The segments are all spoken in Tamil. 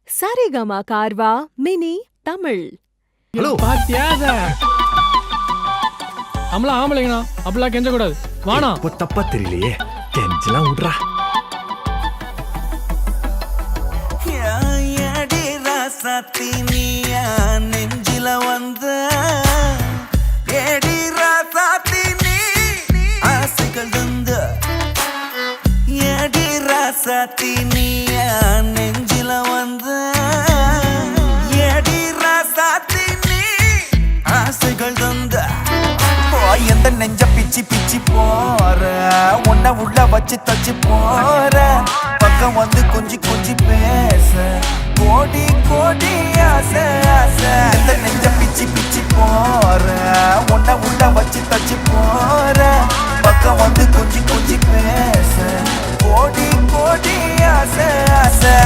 சரிகமா கார்வா மினி தமிழ். ஹலோ பாத்தியா நம்மள ஆம்பளைங்கண்ணா அப்படிலாம் கெஞ்ச கூடாது. வாணா இப்போ தப்பா தெரியலையே, கெஞ்சலாம் விடுறா. நெஞ்சில வந்த ஏடி ராசாத்தி நீ ஆசைகள் தந்த ஏடி ராசாத்தி நீ நெஞ்சில வந்த ஏடி ராசாத்தி நீ ஆசைகள் தந்த எந்த நெஞ்ச பிச்சி பிச்சி போற உன்னை உள்ள வச்சு தச்சு போற பக்கம் வந்து கொஞ்சி கொஞ்சி பேச கோடி கோடி ஆசை ஆசை எந்த நெஞ்ச பிச்சி பிச்சி போற உன்னை உள்ள வச்சு தச்சு போற பக்கம் வந்து கொஞ்சி கொஞ்சி பேச கோடி கோடி ஆசை ஆசை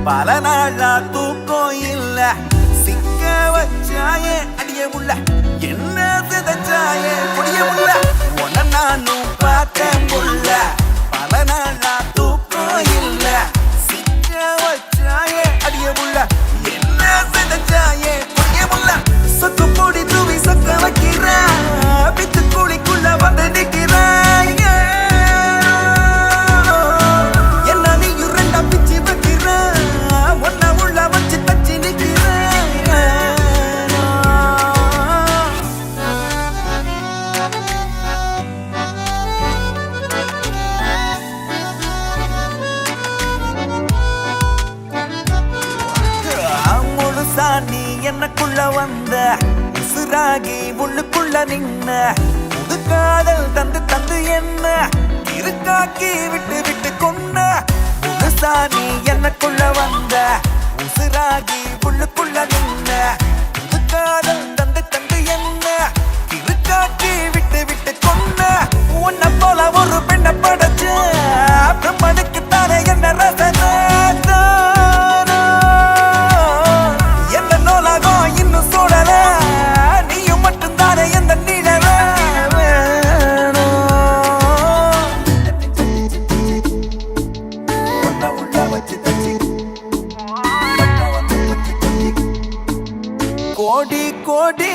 பல நாளா தூக்கம் இல்ல சிக்க வச்சாயே அடிய உள்ள என்ன சிதைச்சாயே முடிய உள்ள உன நானும் பார்த்தேன் உள்ள பல நாளா தூக்கம் இல்ல சிக்க வச்சாயே அடிய உள்ள என்ன சிதைச்சாயே முடிய உள்ள சொத்து பொடி தூவி சொக்க வைக்கிற பித்து குழிக்குள்ள வந்து நிற்கிறேன் நீ என்னக்குள்ள வந்த உசுராகி உள்ளுக்குள்ள நின்ன புது காதல் தந்து தந்து என்ன இருக்காக்கி விட்டு விட்டு கொண்ட முழுசா நீ என்னக்குள்ள வந்த உசுராகி உள்ளுக்குள்ள நின்ன புது காதல் தந்து தந்து என்ன இருக்காக்கி விட்டு விட்டு கொண்ட உன்னை போல ஒரு பெண்ணை படைச்ச பிரம்மனுக்கு தானே என்ன ரசனை கோடி கோடி